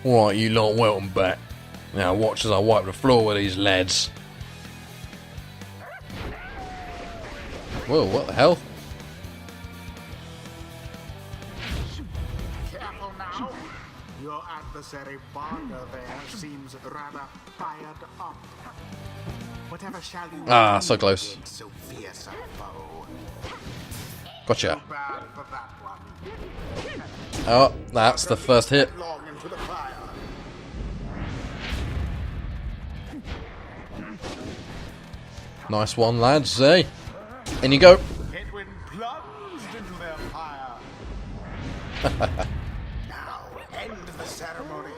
Right, you lot, welcome back. Now watch as I wipe the floor with these lads. Whoa, what the hell? Careful now. Your adversary Pardack there seems rather fired up. Whatever shall you do So close. against so fierce a foe? Gotcha. Bad for that one. Oh, that's the first hit. Long into the fire. Nice one, lads, eh? In you go. Headwind plunged into their fire. Now end the ceremony.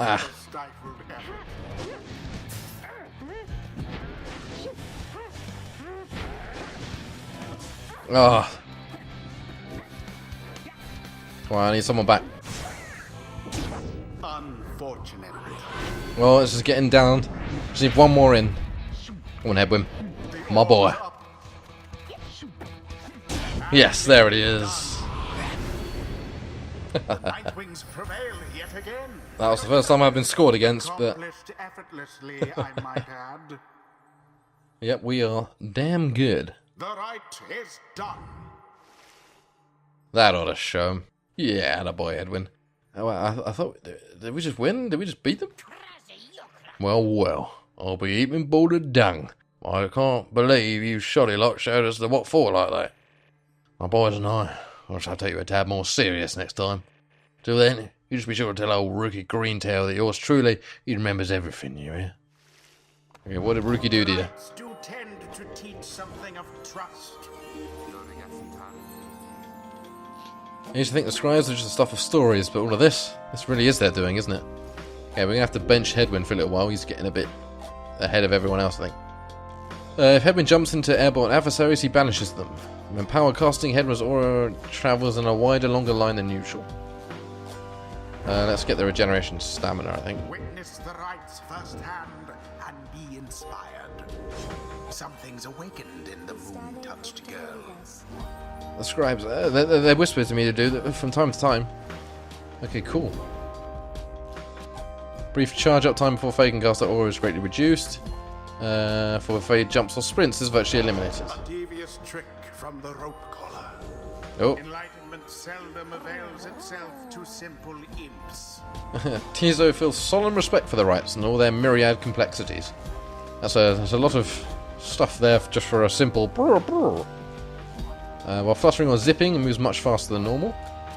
Ah, Stifled effort. oh. Come on, I need someone back. Unfortunately. Well, it's just getting down. Just need one more in. Come on, Headwind. My boy. Yes, there it is. Nightwings prevail yet again. That was the first time I've been scored against, but Accomplished effortlessly, I might add. yep, we are damn good. The right is done. That ought to show 'em. Yeah, attaboy, Edwin. Oh, I thought, did we just win? Did we just beat them? Well, well, I'll be eating bolted dung. I can't believe you shoddy lot showed us the what for like that. My boys and I shall take you a tad more serious next time. Till then, you just be sure to tell old Rookie Greentail that yours truly, he remembers everything, you hear? Okay, what did Rookie do to you? Rights do tend to teach something of trust. I used to think the scribes were just the stuff of stories, but all of this really is their doing, isn't it? Okay, we're going to have to bench Headwind for a little while. He's getting a bit ahead of everyone else, I think. If Headwind jumps into airborne adversaries, he banishes them. When power casting, Headwind's aura travels in a wider, longer line than usual. Let's get the regeneration stamina, I think. Witness the rites firsthand and be inspired. Something's awakened in the moon-touched girl. The scribes, they whisper to me to do that from time to time. Okay, cool. Brief charge up time before Faye can cast that aura is greatly reduced. For Faye jumps or sprints is virtually eliminated. A devious trick from the rope collar. Oh. Enlightenment seldom avails itself to simple imps. Tizo feels solemn respect for the rites and all their myriad complexities. There's a lot of stuff there just for a simple brr brr. While fluttering or zipping, he moves much faster than normal.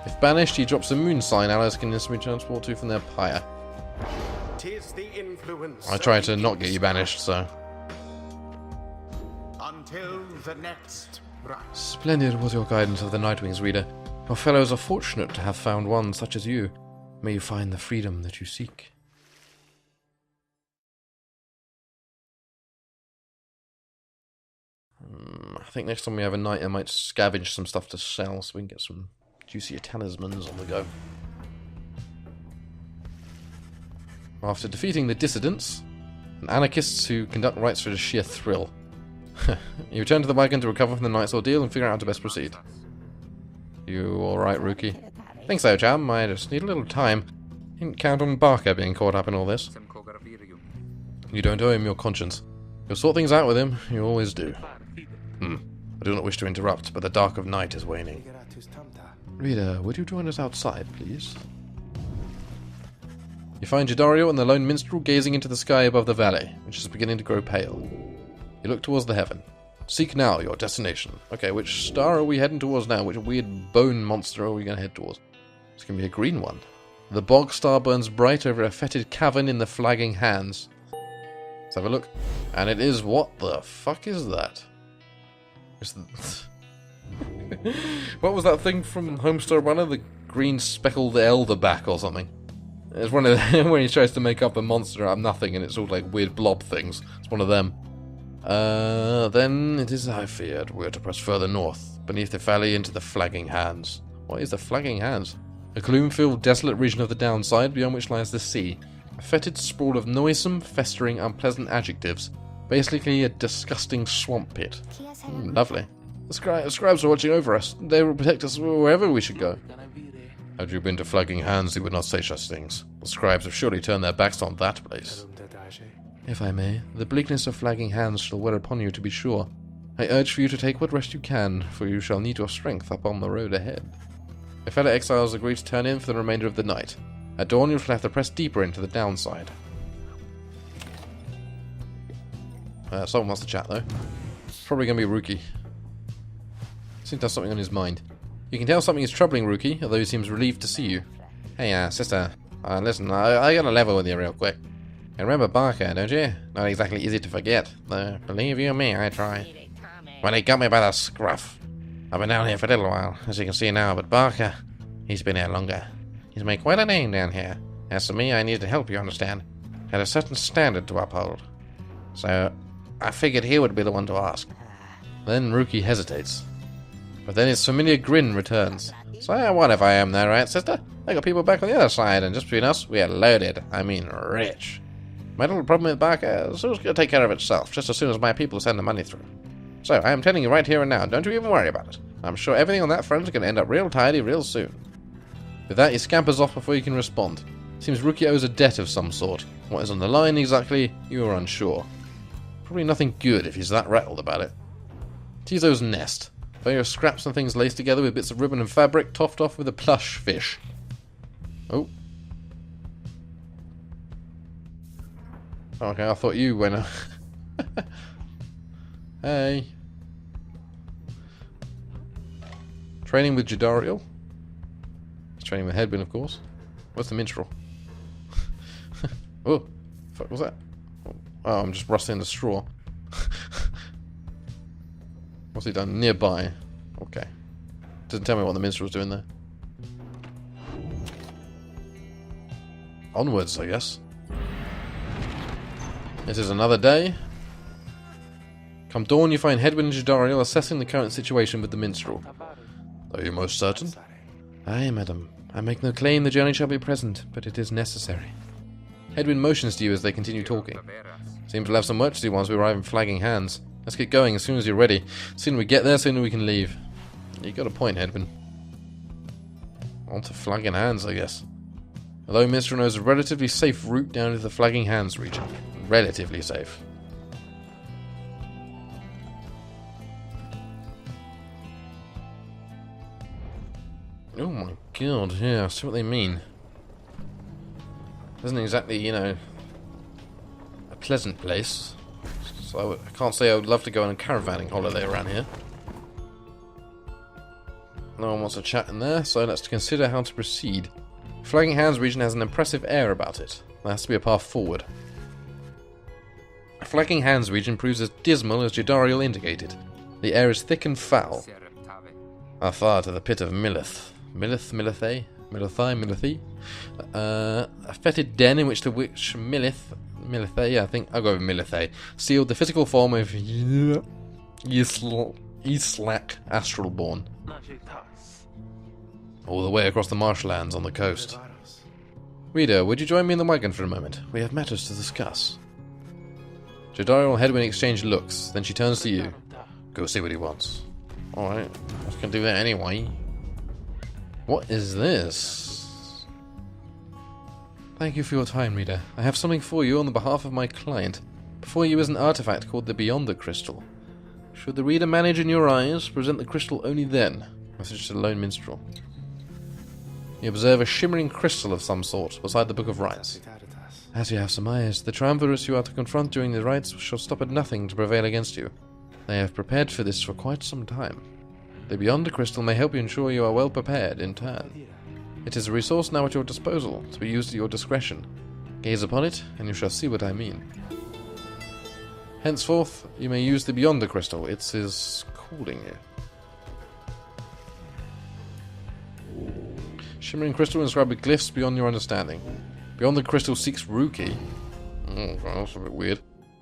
If banished, he drops a moon sign allies can instantly transport to from their pyre. Tis the influence. I tried to not get you banished, so. Until the next rite. Splendid was your guidance of the Nightwings, reader. Your fellows are fortunate to have found one such as you. May you find the freedom that you seek. I think next time we have a night, I might scavenge some stuff to sell so we can get some juicier talismans on the go. After defeating the dissidents and anarchists who conduct rites for the sheer thrill, you return to the wagon to recover from the night's ordeal and figure out how to best proceed. You alright, Rookie? Think so, Jam. I just need a little time. Didn't count on Barker being caught up in all this. You don't owe him your conscience. You'll sort things out with him. You always do. I do not wish to interrupt, but the dark of night is waning. Reader, would you join us outside, please? You find Jadario and the lone minstrel gazing into the sky above the valley, which is beginning to grow pale. You look towards the heaven. Seek now your destination. Okay, which star are we heading towards now? Which weird bone monster are we going to head towards? It's going to be a green one. The bog star burns bright over a fetid cavern in the flagging hands. Let's have a look. And it is... what the fuck is that? What was that thing from Homestar Runner? The green speckled elderback or something? It's one of them when he tries to make up a monster out of nothing and it's all like weird blob things. It's one of them. Then it is as I feared. We're to press further north, beneath the valley into the flagging hands. What is the flagging hands? A gloom-filled, desolate region of the downside, beyond which lies the sea. A fetid sprawl of noisome, festering, unpleasant adjectives. Basically a disgusting swamp pit. Lovely. The scribes are watching over us. They will protect us wherever we should go. Had you been to Flagging Hands, you would not say such things. The scribes have surely turned their backs on that place. If I may, the bleakness of Flagging Hands shall wear upon you, to be sure. I urge for you to take what rest you can, for you shall need your strength upon the road ahead. The fellow exiles agree to turn in for the remainder of the night. At dawn, you shall have to press deeper into the downside. Someone wants to chat, though. It's probably going to be Rookie. Seems to have something on his mind. You can tell something is troubling Rookie, although he seems relieved to see you. Hey, sister. Listen, I got to level with you real quick. You remember Barker, don't you? Not exactly easy to forget, though. Believe you me, I try. When he got me by the scruff. I've been down here for a little while, as you can see now, but Barker, he's been here longer. He's made quite a name down here. As for me, I needed help, you understand. Had a certain standard to uphold. So, I figured he would be the one to ask. Then Rookie hesitates. But then his familiar grin returns. So what if I am there, right, sister? I got people back on the other side, and just between us, we are loaded. I mean, rich. My little problem with Barker is going to take care of itself, just as soon as my people send the money through. So, I am telling you right here and now, don't you even worry about it. I'm sure everything on that front is going to end up real tidy real soon. With that, he scampers off before you can respond. Seems Rookie owes a debt of some sort. What is on the line exactly, you are unsure. Probably nothing good if he's that rattled about it. Tizo's nest. Various scraps and things laced together with bits of ribbon and fabric, topped off with a plush fish. Oh. Okay, I thought you went. Hey. Training with Jadariel. He's training with Headwind, of course. What's the minstrel? Oh, fuck was that? Oh, I'm just rustling the straw. What's he done? Nearby. Okay. Doesn't tell me what the minstrel's doing there. Onwards, I guess. This is another day. Come dawn, you find Headwind and Jadariel assessing the current situation with the minstrel. Are you most certain? Aye, madam. I make no claim the journey shall be present, but it is necessary. Headwind motions to you as they continue talking. Seems we'll have some work to do once we arrive in Flagging Hands. Let's get going as soon as you're ready. The sooner we get there, the sooner we can leave. You got a point, Headwind. On to Flagging Hands, I guess. Although Minstrel knows a relatively safe route down to the Flagging Hands region. Relatively safe. Oh my god, yeah, I see what they mean. Isn't exactly, you know, a pleasant place. So I can't say I would love to go on a caravanning holiday around here. No one wants to chat in there, so let's consider how to proceed. Flagging Hands region has an impressive air about it. There has to be a path forward. Flagging Hands region proves as dismal as Jadariel indicated. The air is thick and foul. Far to the pit of Millith. Millithai? A fetid den in which the witch Millithai, yeah, I think I'll go with Millithai, sealed the physical form of Islak Astralborn. All the way across the marshlands on the coast. Reader, would you join me in the wagon for a moment? We have matters to discuss. Jadariel and Headwind exchange looks, then she turns to you. Go see what he wants. Alright, I can do that anyway. What is this? Thank you for your time, reader. I have something for you on the behalf of my client. Before you is an artifact called the Beyonder Crystal. Should the reader manage in your eyes, present the crystal only then. Message to the lone minstrel. You observe a shimmering crystal of some sort beside the Book of Rites. As you have surmised, the triumvirs you are to confront during the rites shall stop at nothing to prevail against you. They have prepared for this for quite some time. The Beyonder Crystal may help you ensure you are well prepared in turn. It is a resource now at your disposal, to be used at your discretion. Gaze upon it, and you shall see what I mean. Henceforth, you may use the Beyonder Crystal. It is calling you. Shimmering crystal inscribed with glyphs beyond your understanding. Beyonder Crystal seeks Rookie. That's a bit weird.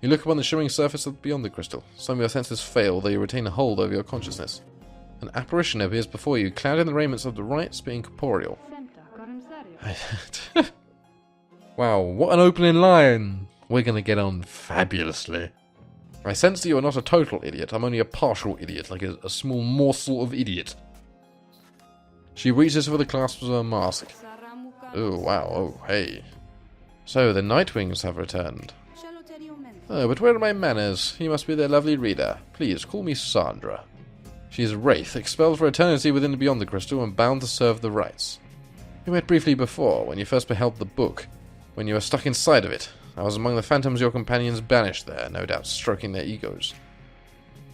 You look upon the shimmering surface of Beyonder Crystal. Some of your senses fail, though you retain a hold over your consciousness. An apparition appears before you, clad in the raiments of the rites, but incorporeal. Wow, what an opening line! We're gonna get on fabulously. I sense that you are not a total idiot, I'm only a partial idiot, like a small morsel of idiot. She reaches for the clasp of her mask. Oh, wow. Oh, hey. So, the Nightwings have returned. Oh, but where are my manners? You must be their lovely reader. Please, call me Sandra. She is a wraith, expelled for eternity within and beyond the crystal, and bound to serve the rites. We met briefly before, when you first beheld the book. When you were stuck inside of it. I was among the phantoms your companions banished there, no doubt stroking their egos.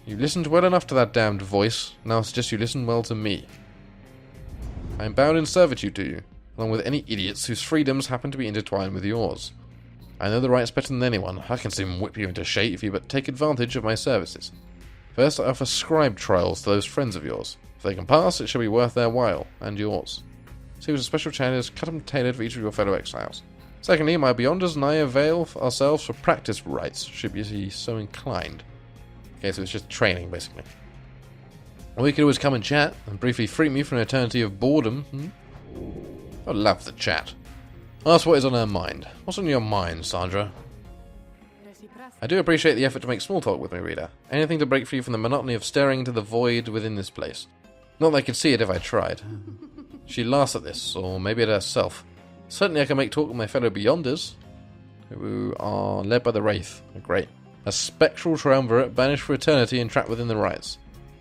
You listened well enough to that damned voice, now I suggest you listen well to me. I am bound in servitude to you, along with any idiots whose freedoms happen to be intertwined with yours. I know the rights better than anyone. I can soon whip you into shape if you but take advantage of my services. First, I offer scribe trials to those friends of yours. If they can pass, it shall be worth their while, and yours. See what a special challenge is custom-tailored for each of your fellow exiles. Secondly, my Beyonders and I avail ourselves for practice rites, should you be so inclined. Okay, so it's just training, basically. Or you could always come and chat, and briefly free me from an eternity of boredom. I love the chat. Ask what is on her mind. What's on your mind, Sandra? I do appreciate the effort to make small talk with me, reader. Anything to break free from the monotony of staring into the void within this place. Not that I could see it if I tried. She laughs at this, or maybe at herself. Certainly I can make talk with my fellow Beyonders, who are led by the Wraith. Great. A spectral triumvirate banished for eternity and trapped within the rites.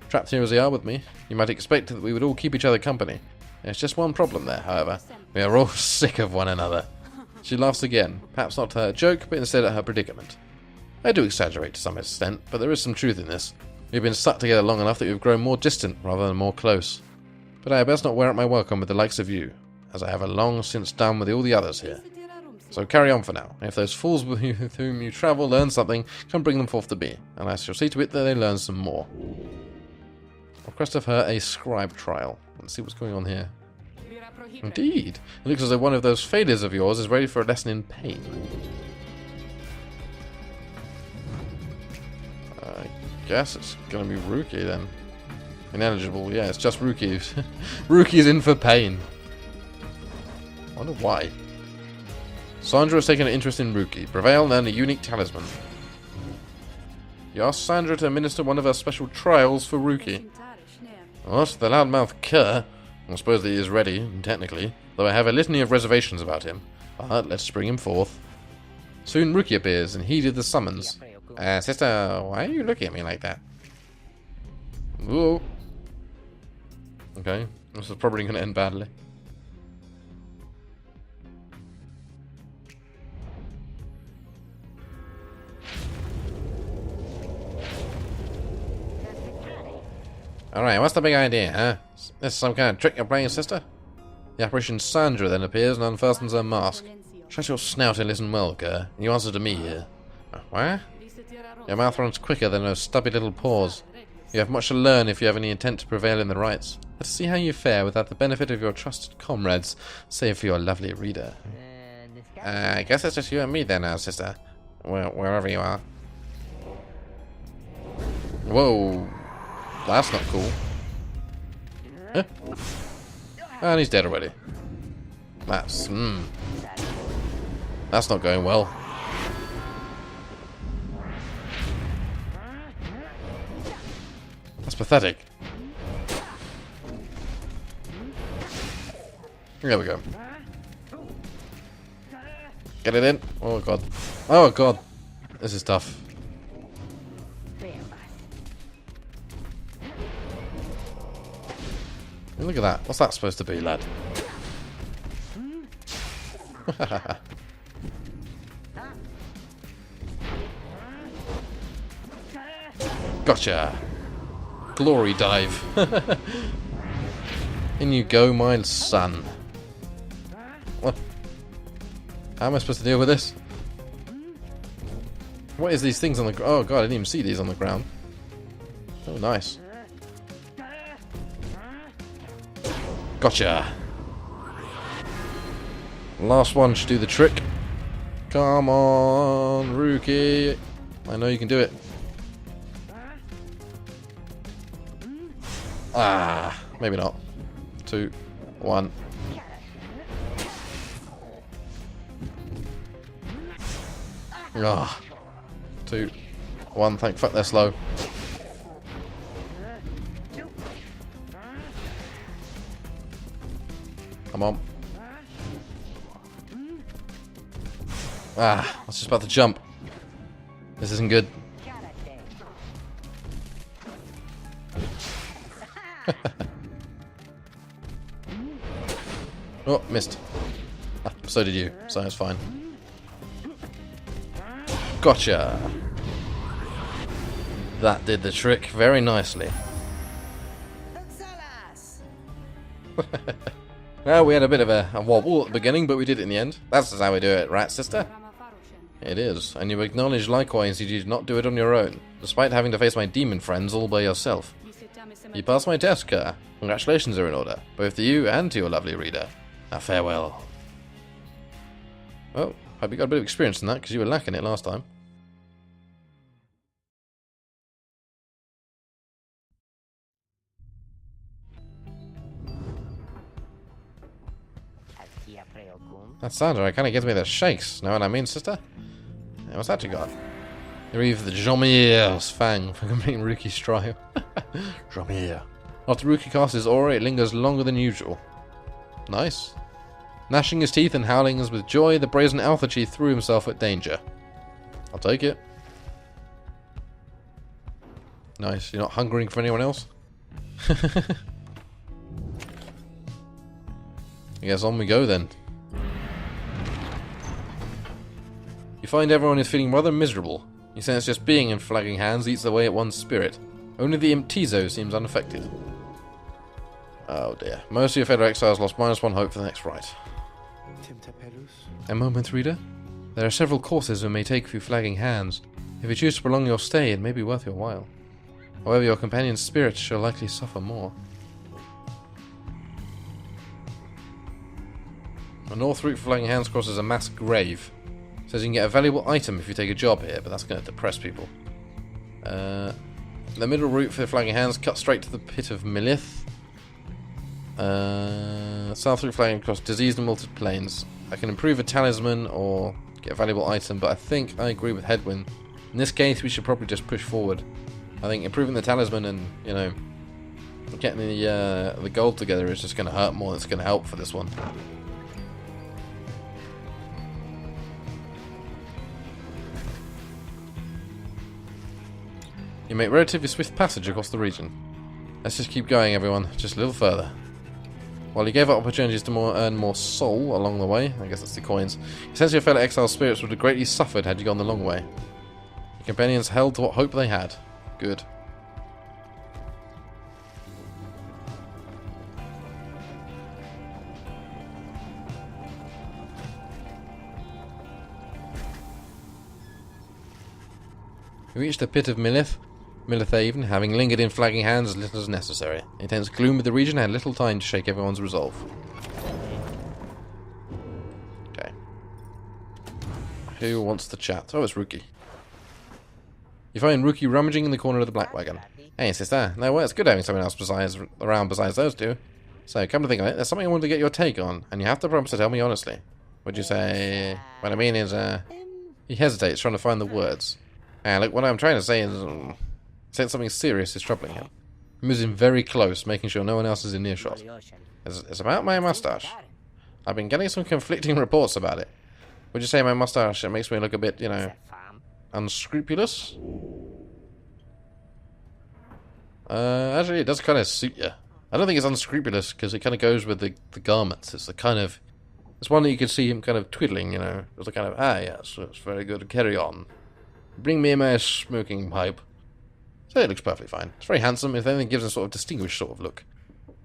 Trapped here as they are with me, you might expect that we would all keep each other company. There's just one problem there, however. We are all sick of one another. She laughs again, perhaps not at her joke, but instead at her predicament. I do exaggerate to some extent, but there is some truth in this. We've been stuck together long enough that we've grown more distant rather than more close. But I had best not wear out my welcome with the likes of you, as I have long since done with all the others here. So carry on for now. If those fools with whom you travel learn something, come bring them forth to me, and I shall see to it that they learn some more. Request of her a scribe trial. Let's see what's going on here. Indeed. It looks as though one of those failures of yours is ready for a lesson in pain. I guess it's going to be Rookie then. Ineligible, yeah, it's just Rookie's. Rookie's in for pain. I wonder why. Sandra has taken an interest in Rookie. Prevail and earn a unique talisman. You asked Sandra to administer one of her special trials for Rookie. What? The loudmouth cur? I suppose that he is ready, technically, though I have a litany of reservations about him. But let's bring him forth. Soon Rookie appears and heeded the summons. Sister, why are you looking at me like that? Whoa. Okay, this is probably going to end badly. Alright, what's the big idea, huh? Is this some kind of trick you're playing, sister? The apparition Sandra then appears and unfastens her mask. Shut your snout and listen well, cur. You answer to me here. What? Your mouth runs quicker than those stubby little paws. You have much to learn if you have any intent to prevail in the rites. Let's see how you fare without the benefit of your trusted comrades, save for your lovely reader. I guess it's just you and me then now, sister. Wherever you are. Whoa. That's not cool. Huh? And he's dead already. That's not going well. That's pathetic. There we go. Get it in. Oh god. Oh god. This is tough. Look at that. What's that supposed to be, lad? Gotcha. Glory dive. In you go, my son. What? How am I supposed to deal with this? What is these things on the... Oh god, I didn't even see these on the ground. Oh, nice. Gotcha. Last one should do the trick. Come on, Rookie. I know you can do it. Ah, maybe not. 2, 1. Ah, 2, 1. Thank fuck they're slow. Come on. Ah, I was just about to jump. This isn't good. Oh, missed. Ah, so did you, so it's fine. Gotcha! That did the trick very nicely. Well, we had a bit of a wobble at the beginning, but we did it in the end. That's how we do it, right, sister? It is, and you acknowledge likewise you did not do it on your own, despite having to face my demon friends all by yourself. You passed my test, Kerr. Congratulations are in order, both to you and to your lovely reader. Now farewell. Well, hope you got a bit of experience in that, because you were lacking it last time. That Sandra kind of gives me the shakes, know what I mean, sister? Yeah, what's that you got? You reeve the Jomier's fang for completing Ruki's trial. Jomier. After Ruki casts his aura, it lingers longer than usual. Nice. Gnashing his teeth and howling as with joy, the brazen Alpha Chief threw himself at danger. I'll take it. Nice. You're not hungering for anyone else? I guess on we go then. You find everyone is feeling rather miserable. You sense just being in Flagging Hands eats away at one's spirit. Only the Imp Tizo seems unaffected. Oh dear. Most of your fellow exiles lost -1 hope for the next rite. A moment, reader. There are several courses we may take through Flagging Hands. If you choose to prolong your stay, it may be worth your while. However, your companion's spirit shall likely suffer more. The north route for Flagging Hands crosses a mass grave. It says you can get a valuable item if you take a job here, but that's going to depress people. The middle route for the Flagging Hands cuts straight to the pit of Milith. South route flagging across diseased and wilted plains. I can improve a talisman or get a valuable item, but I think I agree with Hedwyn. In this case, we should probably just push forward. I think improving the talisman and, you know, getting the gold together is just going to hurt more than it's going to help for this one. You make relatively swift passage across the region. Let's just keep going, everyone, just a little further. While you gave up opportunities to earn more soul along the way, I guess that's the coins, you sense your fellow exile spirits would have greatly suffered had you gone the long way. Your companions held to what hope they had. Good. You reached the pit of Milith. Milithaven, having lingered in Flagging Hands as little as necessary. The intense gloom of the region had little time to shake everyone's resolve. Okay. Who wants to chat? Oh, it's Ruki. You find Ruki rummaging in the corner of the black wagon. Hey, sister. No, well, it's good having someone else around besides those two. So, come to think of it, there's something I wanted to get your take on, and you have to promise to tell me honestly. Would you say... What I mean is, He hesitates, trying to find the words. Look, what I'm trying to say is... Since something serious is troubling him. He moves in very close, making sure no one else is in earshot. It's about my mustache. I've been getting some conflicting reports about it. Would you say my mustache makes me look a bit, you know, unscrupulous? Actually, it does kind of suit you. I don't think it's unscrupulous because it kind of goes with the garments. It's the kind of... It's one that you can see him kind of twiddling, you know. It's the kind of, yes, it's very good, carry on. Bring me my smoking pipe. So it looks perfectly fine. It's very handsome, if anything, gives a sort of distinguished sort of look.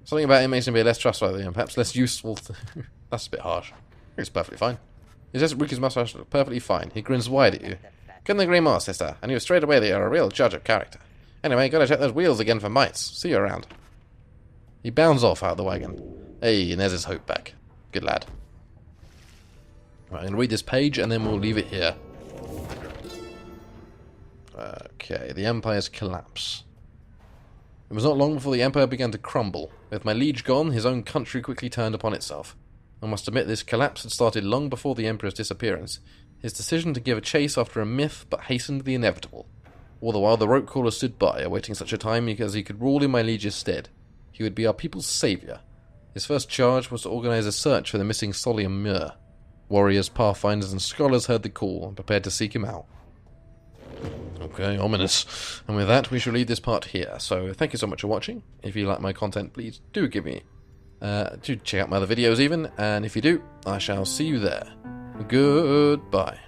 Something about him makes him be less trustworthy and perhaps less useful. That's a bit harsh. It's perfectly fine. He says Ruki's mustache looks perfectly fine. He grins wide at you. Couldn't agree more, sister. I knew straight away that you're a real judge of character. Anyway, gotta check those wheels again for mites. See you around. He bounds off out of the wagon. Hey, and there's his hope back. Good lad. Right, I'm going to read this page and then we'll leave it here. Okay, the Empire's collapse. It was not long before the Empire began to crumble. With my liege gone, his own country quickly turned upon itself. I must admit this collapse had started long before the Emperor's disappearance. His decision to give a chase after a myth but hastened the inevitable. All the while the rope crawler stood by, awaiting such a time as he could rule in my liege's stead. He would be our people's saviour. His first charge was to organize a search for the missing Solium Muir. Warriors, pathfinders, and scholars heard the call and prepared to seek him out. Okay, ominous. And with that, we shall leave this part here. So, thank you so much for watching. If you like my content, please do check out my other videos even. And if you do, I shall see you there. Goodbye.